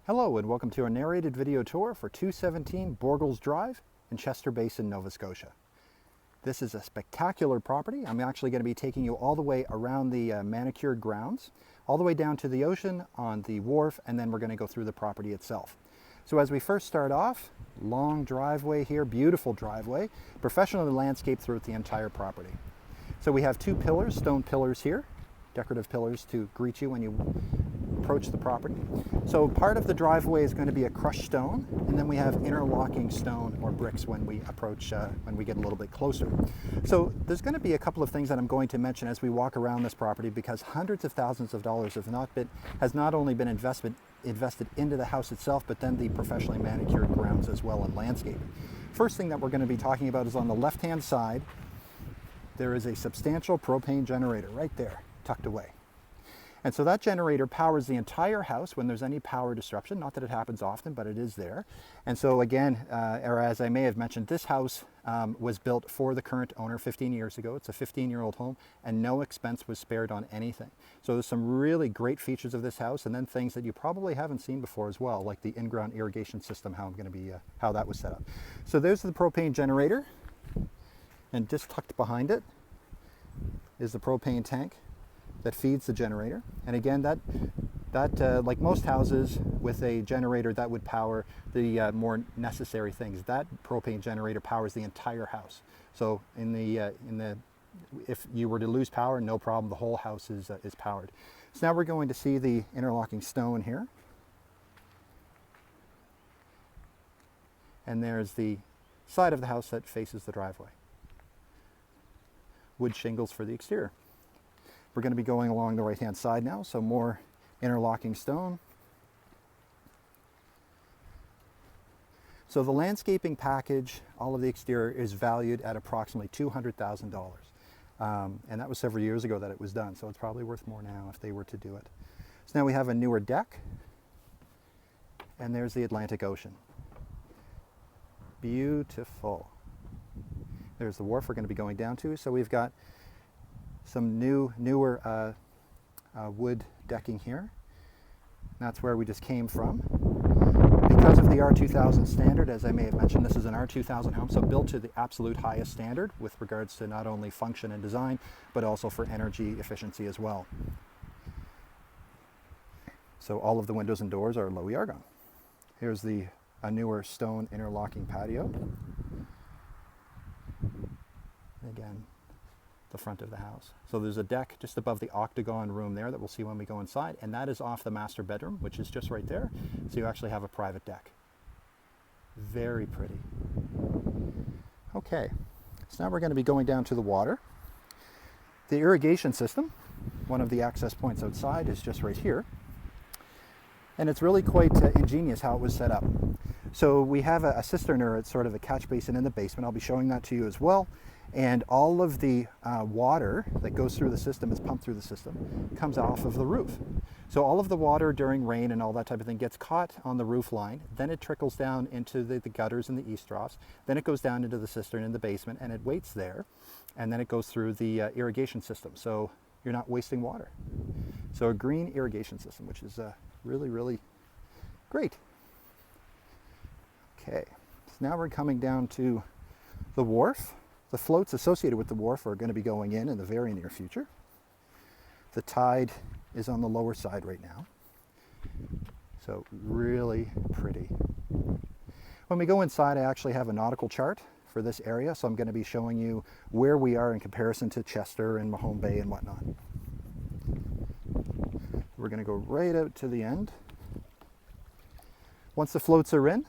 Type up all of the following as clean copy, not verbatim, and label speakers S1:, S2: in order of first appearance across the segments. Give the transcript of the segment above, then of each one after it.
S1: Hello and welcome to our narrated video tour for 217 Borgel's Drive in Chester Basin, Nova Scotia. This is a spectacular property. I'm actually going to be taking you all the way around the manicured grounds, all the way down to the ocean on the wharf, and then we're going to go through the property itself. So as we first start off, long driveway here, beautiful driveway, professionally landscaped throughout the entire property. So we have two pillars, stone pillars here, decorative pillars to greet you when you approach the property. So part of the driveway is going to be a crushed stone, and then we have interlocking stone or bricks when we approach, when we get a little bit closer. So there's going to be a couple of things that I'm going to mention as we walk around this property, because hundreds of thousands of dollars has not only been invested into the house itself, but then the professionally manicured grounds as well and landscaping. First thing that we're going to be talking about is on the left-hand side, there is a substantial propane generator right there, tucked away. And so that generator powers the entire house when there's any power disruption. Not that it happens often, but it is there. And so again, or as I may have mentioned, this house was built for the current owner 15 years ago. It's a 15-year-old home, and no expense was spared on anything. So there's some really great features of this house, and then things that you probably haven't seen before as well, like the in-ground irrigation system, how that was set up. So there's the propane generator, and just tucked behind it is the propane tank that feeds the generator. And again, that like most houses with a generator, that would power the more necessary things. That propane generator powers the entire house. So if you were to lose power, no problem, the whole house is powered. So now we're going to see the interlocking stone here. And there's the side of the house that faces the driveway. Wood shingles for the exterior. We're going to be going along the right-hand side now, so more interlocking stone. So the landscaping package, all of the exterior, is valued at approximately $200,000. And that was several years ago that it was done, so it's probably worth more now if they were to do it. So now we have a newer deck, and there's the Atlantic Ocean. Beautiful. There's the wharf we're going to be going down to, so we've got some newer wood decking here. That's where we just came from. Because of the R2000 standard, as I may have mentioned, this is an R2000 home, so built to the absolute highest standard with regards to not only function and design, but also for energy efficiency as well. So all of the windows and doors are low argon. Here's a newer stone interlocking patio. Again, the front of the house. So there's a deck just above the octagon room there that we'll see when we go inside, and that is off the master bedroom, which is just right there. So you actually have a private deck. Very pretty. Okay, so now we're going to be going down to the water. The irrigation system, one of the access points outside, is just right here. And it's really quite ingenious how it was set up. So we have a cistern, or it's sort of a catch basin in the basement. I'll be showing that to you as well. And all of the water that goes through the system, is pumped through the system, comes off of the roof. So all of the water during rain and all that type of thing gets caught on the roof line, then it trickles down into the gutters and the east troughs, then it goes down into the cistern in the basement, and it waits there, and then it goes through the irrigation system. So you're not wasting water. So a green irrigation system, which is really, really great. Okay, so now we're coming down to the wharf. The floats associated with the wharf are going to be going in the very near future. The tide is on the lower side right now. So really pretty. When we go inside, I actually have a nautical chart for this area, so I'm going to be showing you where we are in comparison to Chester and Mahone Bay and whatnot. We're going to go right out to the end. Once the floats are in,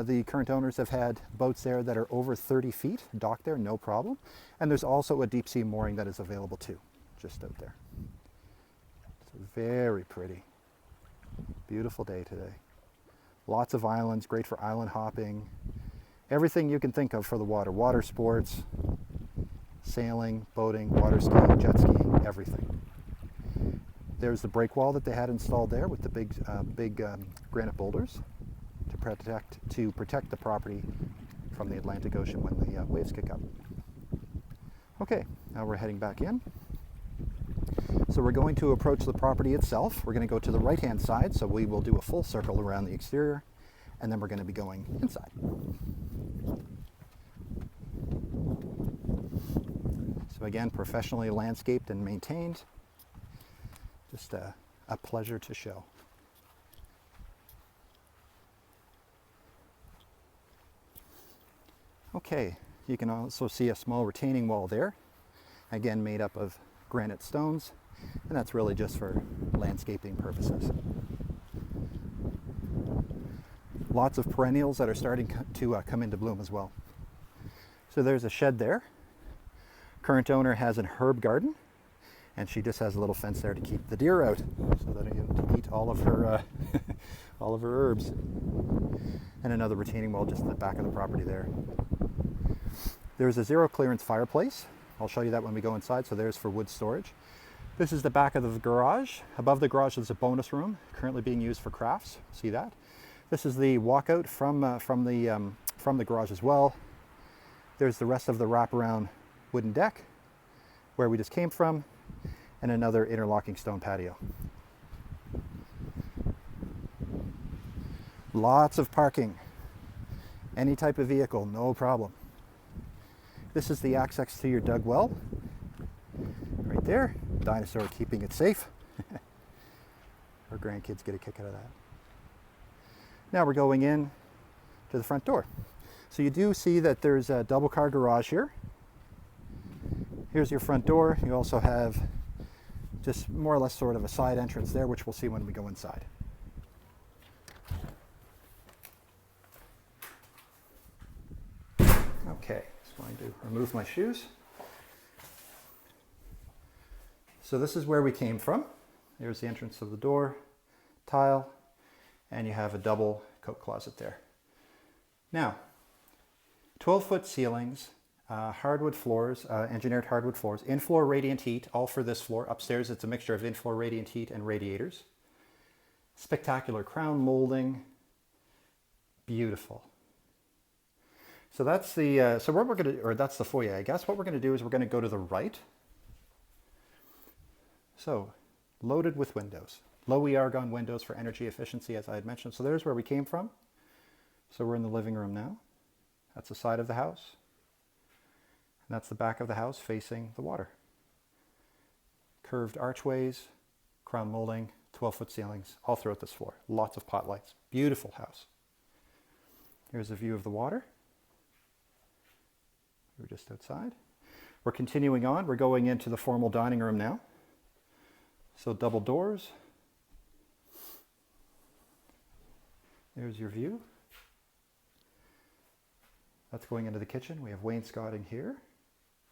S1: the current owners have had boats there that are over 30 feet, docked there, no problem. And there's also a deep sea mooring that is available too, just out there. So very pretty. Beautiful day today. Lots of islands, great for island hopping. Everything you can think of for the water. Water sports, sailing, boating, water skiing, jet skiing, everything. There's the break wall that they had installed there with the big granite boulders to protect the property from the Atlantic Ocean when the waves kick up. Okay, now we're heading back in. So we're going to approach the property itself. We're going to go to the right-hand side, so we will do a full circle around the exterior, and then we're going to be going inside. So again, professionally landscaped and maintained. Just a pleasure to show. Okay, you can also see a small retaining wall there, again made up of granite stones, and that's really just for landscaping purposes. Lots of perennials that are starting to come into bloom as well. So there's a shed there. Current owner has an herb garden, and she just has a little fence there to keep the deer out, so that they don't eat all of her all of her herbs. And another retaining wall just at the back of the property there. There's a zero clearance fireplace. I'll show you that when we go inside. So there's for wood storage. This is the back of the garage. Above the garage is a bonus room, currently being used for crafts. See that? This is the walkout from the garage as well. There's the rest of the wraparound wooden deck where we just came from, and another interlocking stone patio. Lots of parking. Any type of vehicle, no problem. This is the access to your dug well. Right there. Dinosaur keeping it safe. Our grandkids get a kick out of that. Now we're going in to the front door. So you do see that there's a double car garage here. Here's your front door. You also have just more or less sort of a side entrance there, which we'll see when we go inside. Okay, just going to remove my shoes. So this is where we came from. There's the entrance of the door, tile, and you have a double coat closet there. Now, 12-foot ceilings, hardwood floors, engineered hardwood floors, in-floor radiant heat, all for this floor. Upstairs it's a mixture of in-floor radiant heat and radiators. Spectacular crown molding, beautiful. So that's the what we're going to, or that's the foyer, I guess. What we're going to do is we're going to go to the right. So, loaded with windows. Low argon windows for energy efficiency, as I had mentioned. So there's where we came from. So we're in the living room now. That's the side of the house. And that's the back of the house facing the water. Curved archways, crown molding, 12-foot ceilings, all throughout this floor. Lots of pot lights. Beautiful house. Here's a view of the water. We're just outside. We're continuing on. We're going into the formal dining room now. So double doors. There's your view. That's going into the kitchen. We have wainscoting here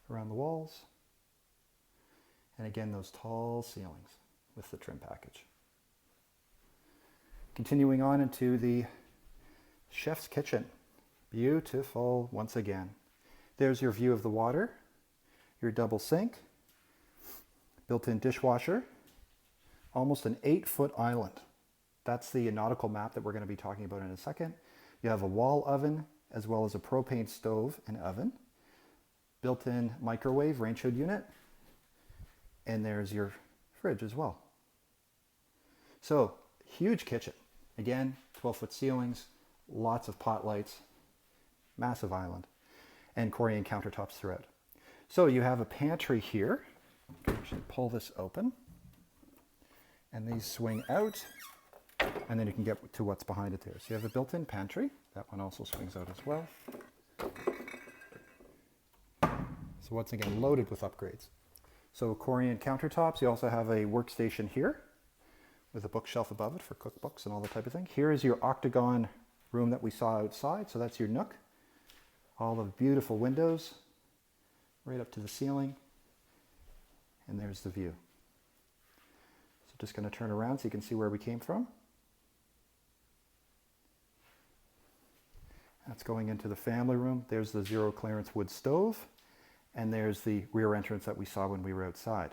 S1: around the walls. And again, those tall ceilings with the trim package. Continuing on into the chef's kitchen. Beautiful once again. There's your view of the water, your double sink, built-in dishwasher, almost an 8-foot island. That's the nautical map that we're going to be talking about in a second. You have a wall oven as well as a propane stove and oven, built-in microwave range hood unit, and there's your fridge as well. So, huge kitchen. Again, 12-foot ceilings, lots of pot lights, massive island, and Corian countertops throughout. So you have a pantry here. You can actually pull this open, and these swing out, and then you can get to what's behind it there. So you have a built-in pantry. That one also swings out as well. So once again, loaded with upgrades. So Corian countertops. You also have a workstation here with a bookshelf above it for cookbooks and all that type of thing. Here is your octagon room that we saw outside. So that's your nook. All the beautiful windows right up to the ceiling. And there's the view. So just going to turn around so you can see where we came from. That's going into the family room. There's the zero clearance wood stove. And there's the rear entrance that we saw when we were outside.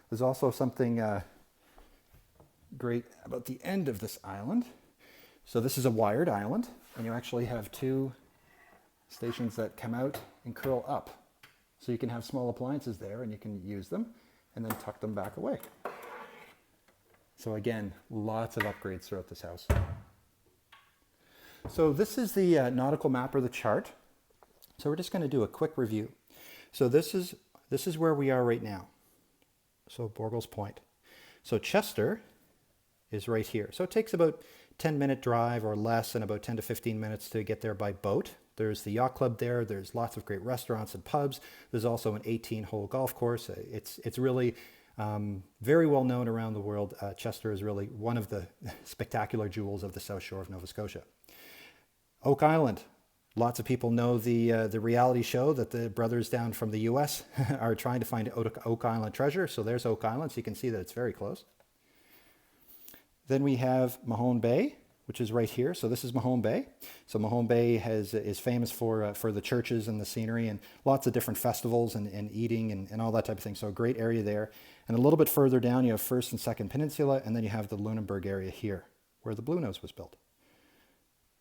S1: There's also something great about the end of this island. So this is a wired island, and you actually have two stations that come out and curl up. So you can have small appliances there and you can use them. and then tuck them back away. So again, lots of upgrades throughout this house. So this is the nautical map or the chart. So we're just going to do a quick review. So this is where we are right now. So Borgel's Point. So Chester is right here. So it takes about 10-minute drive or less, and about 10 to 15 minutes to get there by boat. There's the yacht club there. There's lots of great restaurants and pubs. There's also an 18-hole golf course. It's really very well known around the world. Chester is really one of the spectacular jewels of the South Shore of Nova Scotia. Oak Island. Lots of people know the reality show that the brothers down from the US are trying to find Oak Island treasure. So there's Oak Island. So you can see that it's very close. Then we have Mahone Bay, which is right here. So this is Mahone Bay. So Mahone Bay is famous for the churches and the scenery and lots of different festivals and eating and all that type of thing. So a great area there. And a little bit further down, you have First and Second Peninsula, and then you have the Lunenburg area here, where the Blue Nose was built.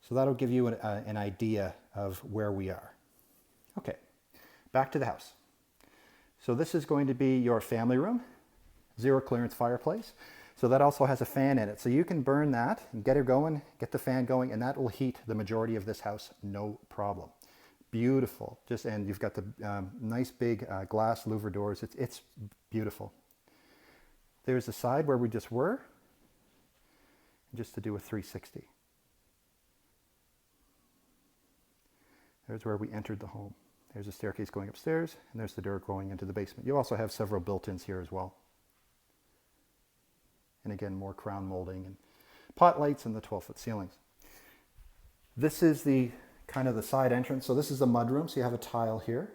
S1: So that'll give you an idea of where we are. Okay, back to the house. So this is going to be your family room, zero clearance fireplace. So that also has a fan in it. So you can burn that and get it going, get the fan going, and that will heat the majority of this house, no problem. Beautiful. And you've got the nice big glass louver doors. It's beautiful. There's the side where we just were, just to do a 360. There's where we entered the home. There's a staircase going upstairs, and there's the door going into the basement. You also have several built-ins here as well. And again, more crown molding and pot lights and the 12-foot ceilings. This is the kind of the side entrance. So this is the mudroom. So you have a tile here.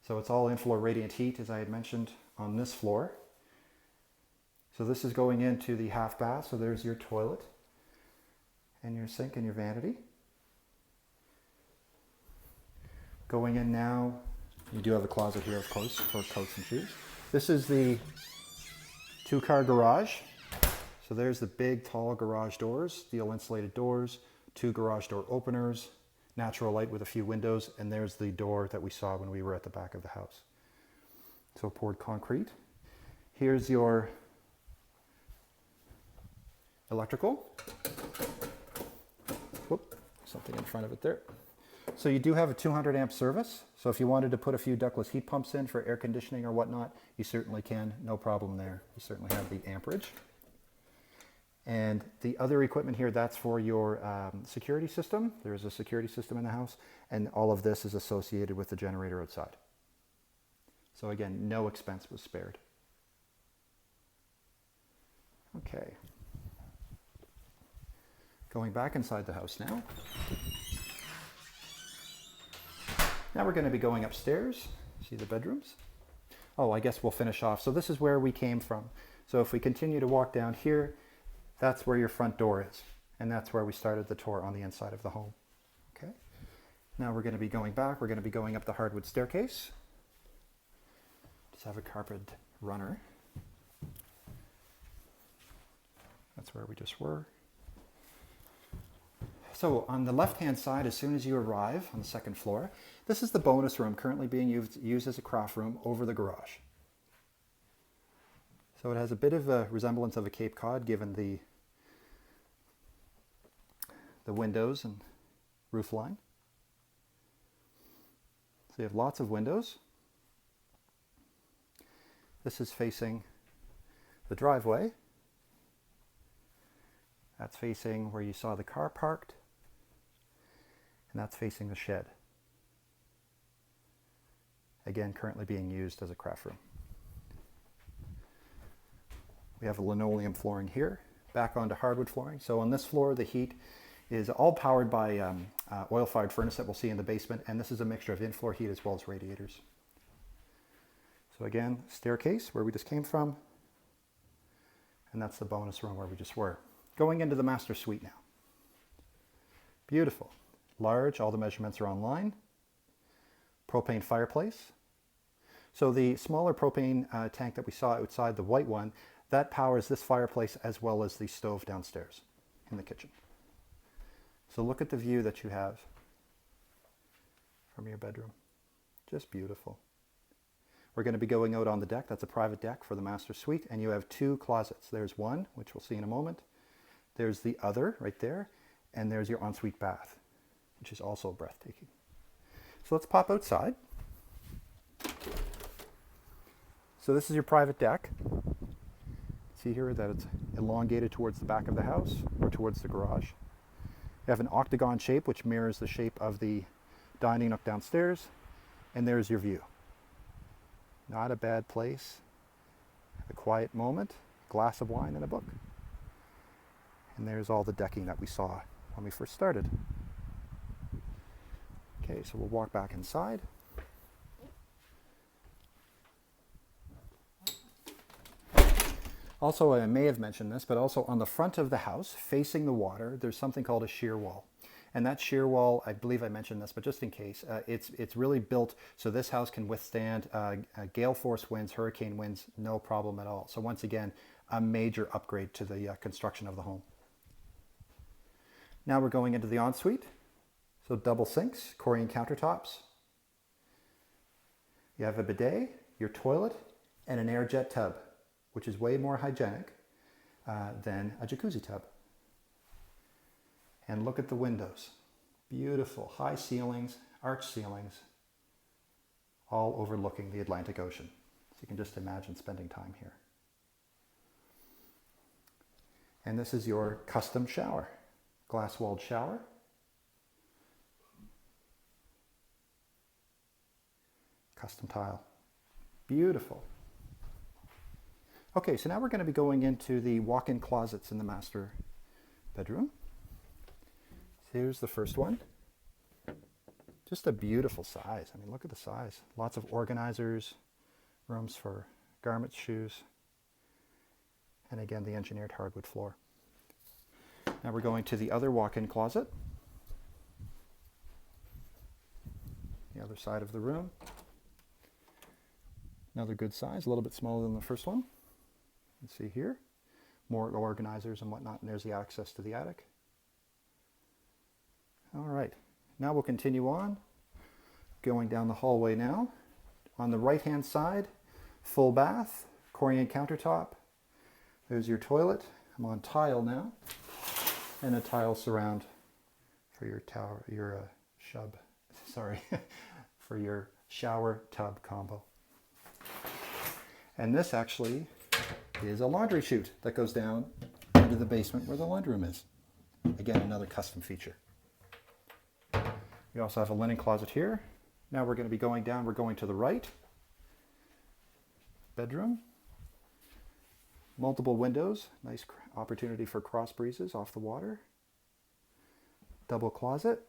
S1: So it's all in-floor radiant heat, as I had mentioned, on this floor. So this is going into the half bath. So there's your toilet and your sink and your vanity. Going in now, you do have a closet here, of course, for coats and shoes. This is the two-car garage. So there's the big, tall garage doors, steel insulated doors, two garage door openers, natural light with a few windows, and there's the door that we saw when we were at the back of the house. So poured concrete. Here's your electrical. Whoop, something in front of it there. So you do have a 200 amp service. So if you wanted to put a few ductless heat pumps in for air conditioning or whatnot, you certainly can, no problem there. You certainly have the amperage. And the other equipment here, that's for your security system. There's a security system in the house, and all of this is associated with the generator outside. So again, no expense was spared. Okay. Going back inside the house now. Now we're going to be going upstairs. See the bedrooms? Oh, I guess we'll finish off. So this is where we came from. So if we continue to walk down here, that's where your front door is. And that's where we started the tour on the inside of the home. Okay. Now we're going to be going back. We're going to be going up the hardwood staircase. Just have a carpeted runner. That's where we just were. So on the left-hand side, as soon as you arrive on the second floor, this is the bonus room currently being used as a craft room over the garage. So it has a bit of a resemblance of a Cape Cod given the windows and roof line. So you have lots of windows. This is facing the driveway. That's facing where you saw the car parked. And that's facing the shed. Again, currently being used as a craft room. We have a linoleum flooring here, back onto hardwood flooring. So on this floor, the heat is all powered by oil-fired furnace that we'll see in the basement, and this is a mixture of in-floor heat as well as radiators. So again, staircase where we just came from, and that's the bonus room where we just were. Going into the master suite now. Beautiful. Large, all the measurements are online. Propane fireplace. So the smaller propane tank that we saw outside, the white one, that powers this fireplace as well as the stove downstairs in the kitchen. So look at the view that you have from your bedroom. Just beautiful. We're going to be going out on the deck. That's a private deck for the master suite. And you have two closets. There's one, which we'll see in a moment. There's the other right there. And there's your ensuite bath, which is also breathtaking. So let's pop outside. So this is your private deck. See here that it's elongated towards the back of the house or towards the garage. You have an octagon shape, which mirrors the shape of the dining nook downstairs. And there's your view. Not a bad place. A quiet moment, glass of wine and a book. And there's all the decking that we saw when we first started. Okay, so we'll walk back inside. Also, I may have mentioned this, but also on the front of the house, facing the water, there's something called a shear wall. And that shear wall, I believe I mentioned this, but just in case, it's really built so this house can withstand gale force winds, hurricane winds, no problem at all. So once again, a major upgrade to the construction of the home. Now we're going into the ensuite. So double sinks, Corian countertops. You have a bidet, your toilet, and an air jet tub, which is way more hygienic than a jacuzzi tub. And look at the windows. Beautiful, high ceilings, arch ceilings, all overlooking the Atlantic Ocean. So you can just imagine spending time here. And this is your custom shower, glass-walled shower. Custom tile. Beautiful. Okay, so now we're going to be going into the walk-in closets in the master bedroom. Here's the first one. Just a beautiful size. I mean, look at the size. Lots of organizers, rooms for garments, shoes, and again, the engineered hardwood floor. Now we're going to the other walk-in closet. The other side of the room. Another good size, a little bit smaller than the first one. You can see here, more organizers and whatnot, and there's the access to the attic. All right, now we'll continue on, going down the hallway now. On the right-hand side, full bath, Corian countertop. There's your toilet. I'm on tile now, and a tile surround for your for your shower tub combo. And this actually is a laundry chute that goes down into the basement where the laundry room is. Again, another custom feature. We also have a linen closet here. Now we're going to be going down. We're going to the right. Bedroom. Multiple windows. Nice opportunity for cross breezes off the water. Double closet.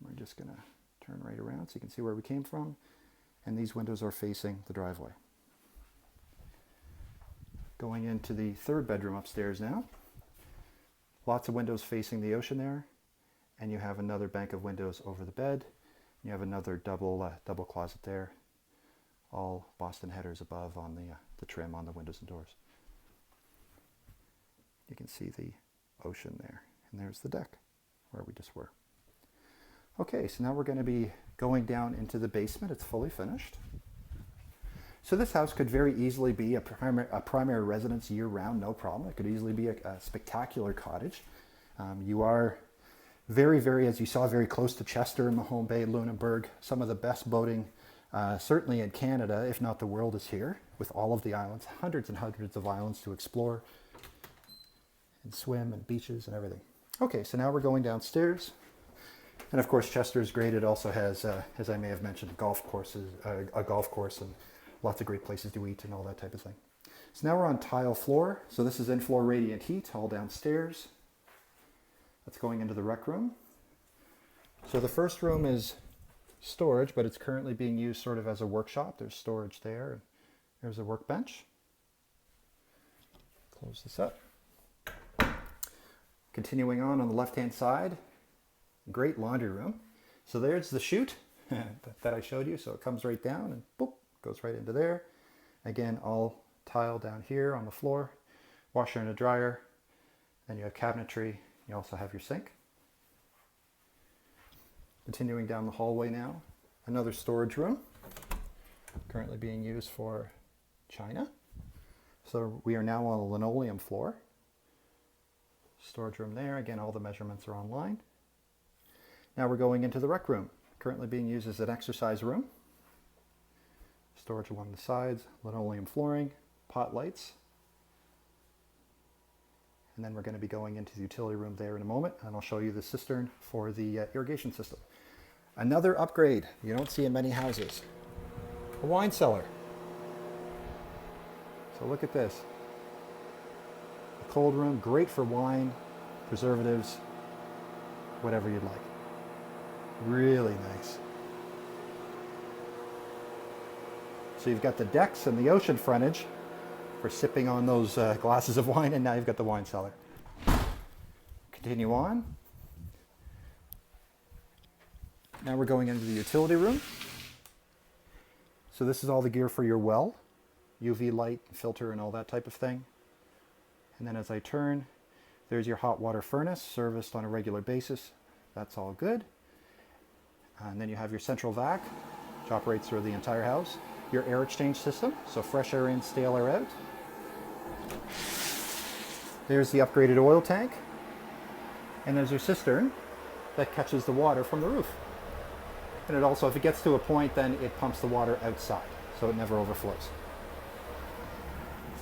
S1: We're just going to turn right around so you can see where we came from. And these windows are facing the driveway. Going into the third bedroom upstairs now. Lots of windows facing the ocean there. And you have another bank of windows over the bed. You have another double closet there. All Boston headers above on the trim on the windows and doors. You can see the ocean there. And there's the deck where we just were. Okay, so now we're going to be going down into the basement. It's fully finished. So this house could very easily be a primary residence year-round, no problem. It could easily be a spectacular cottage. You are very, as you saw, very close to Chester, Mahone Bay, Lunenburg. Some of the best boating, certainly in Canada, if not the world, is here, with all of the islands, hundreds and hundreds of islands to explore and swim and beaches and everything. Okay, so now we're going downstairs. And of course, Chester is great. It also has, as I may have mentioned, a golf course and lots of great places to eat and all that type of thing. So now we're on tile floor. So this is in-floor radiant heat, all downstairs. That's going into the rec room. So the first room is storage, but it's currently being used sort of as a workshop. There's storage there. And there's a workbench. Close this up. Continuing on the left-hand side, great laundry room. So there's the chute that I showed you. So it comes right down and boop, goes right into there. Again, all tile down here on the floor, washer and a dryer. Then you have cabinetry. You also have your sink. Continuing down the hallway now, Another storage room, currently being used for china. So we are now on a linoleum floor. Storage room there, again all the measurements are online. Now we're going into the rec room, currently being used as an exercise room. Storage along the sides, linoleum flooring, pot lights. And then we're going to be going into the utility room there in a moment, and I'll show you the cistern for the irrigation system. Another upgrade you don't see in many houses, a wine cellar. So look at this. A cold room, great for wine, preservatives, whatever you'd like. Really nice. So you've got the decks and the ocean frontage for sipping on those glasses of wine, and now you've got the wine cellar. Continue on. Now we're going into the utility room. So this is all the gear for your well, UV light, filter, and all that type of thing. And then as I turn, there's your hot water furnace, serviced on a regular basis. That's all good. And then you have your central vac, which operates through the entire house. Your air exchange system, so fresh air in, stale air out. There's the upgraded oil tank. And there's your cistern that catches the water from the roof. And it also, if it gets to a point, then it pumps the water outside, so it never overflows.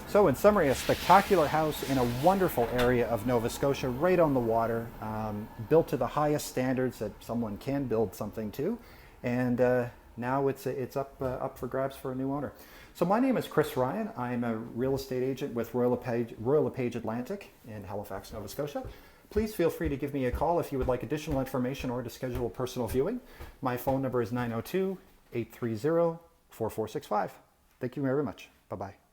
S1: So in summary, a spectacular house in a wonderful area of Nova Scotia, right on the water, built to the highest standards that someone can build something to. And now it's up for grabs for a new owner. So my name is Chris Ryan. I'm a real estate agent with Royal LePage Atlantic in Halifax, Nova Scotia. Please feel free to give me a call if you would like additional information or to schedule a personal viewing. My phone number is 902-830-4465. Thank you very much. Bye-bye.